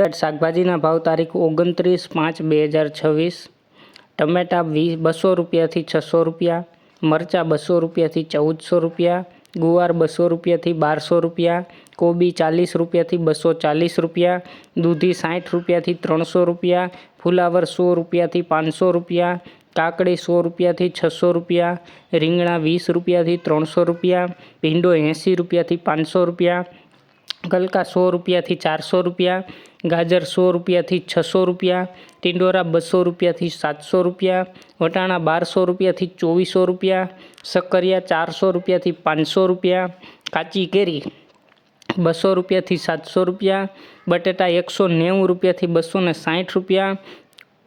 શાકભાજીના ભાવ તારીખ 29/5/2026। ટમેટા 200 રૂપિયાથી 600 રૂપિયા, મરચાં 200 રૂપિયાથી 1400 રૂપિયા, ગુવાર 200 રૂપિયાથી 1200 રૂપિયા, કોબી 40 રૂપિયાથી 240 રૂપિયા, દૂધી 60 રૂપિયાથી 300 રૂપિયા, ફુલાવર 100 રૂપિયાથી 500 રૂપિયા, કાકડી 100 રૂપિયાથી 600 રૂપિયા, રીંગણા 20 રૂપિયાથી 300 રૂપિયા, ભીંડો 80 રૂપિયાથી 500 રૂપિયા, ગલકા 100 રૂપિયાથી 400 રૂપિયા, ગાજર 100 રૂપિયાથી 600 રૂપિયા, ટિંડોરા 200 રૂપિયાથી 700 રૂપિયા, વટાણા 1200 રૂપિયાથી 2400 રૂપિયા, શક્કરિયા 400 રૂપિયાથી 500 રૂપિયા, કાચી કેરી 200 રૂપિયાથી 700 રૂપિયા, બટેટા 190 રૂપિયાથી 260 રૂપિયા,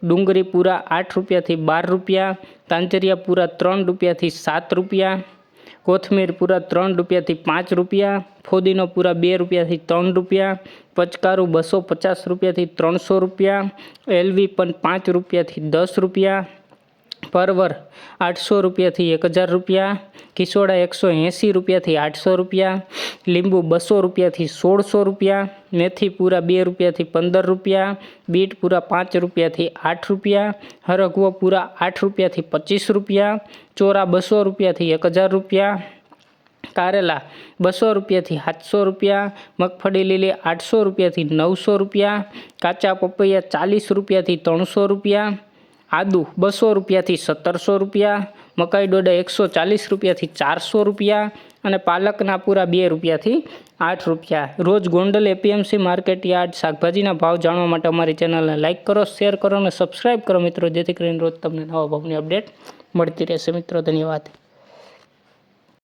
ડુંગળી પૂરા 8 રૂપિયાથી 12 રૂપિયા, તાંજરિયા પૂરા 3 રૂપિયાથી 7 રૂપિયા, કોથમીર પૂરા 3 રૂપિયાથી 5 રૂપિયા, ફોદીનો પૂરા 2 રૂપિયાથી 3 રૂપિયા, પચકારું 250 રૂપિયાથી 300 રૂપિયા, એલવી પણ 5 રૂપિયાથી 10 રૂપિયા, પરવર 800 રૂપિયાથી 1000 રૂપિયા, કિસોડા 180 રૂપિયાથી 800 રૂપિયા, લીંબુ 200 રૂપિયાથી 1600 રૂપિયા, મેથી પૂરા 2 રૂપિયાથી 15 રૂપિયા, બીટ પૂરા 5 રૂપિયાથી 8 રૂપિયા, હરગવો પૂરા 8 રૂપિયાથી 25 રૂપિયા, ચોરા 200 રૂપિયાથી 1000 રૂપિયા, કારેલા 200 રૂપિયાથી 700 રૂપિયા, મગફળી લીલી 800 રૂપિયાથી 900 રૂપિયા, કાચા પપૈયા 40 રૂપિયાથી 300 રૂપિયા, આદુ 200 રૂપિયાથી 1700 રૂપિયા, મકાઈ ડોડા 140 રૂપિયાથી 400 રૂપિયા અને પાલકના પૂરા 2 રૂપિયાથી 8 રૂપિયા। રોજ ગોંડલ એપીએમસી માર્કેટ યાર્ડ શાકભાજીના ભાવ જાણવા માટે અમારી ચેનલને લાઇક કરો, શેર કરો અને સબસ્ક્રાઈબ કરો મિત્રો, જેથી કરીને રોજ તમને નવા ભાવની અપડેટ મળતી રહેશે મિત્રો। ધન્યવાદ।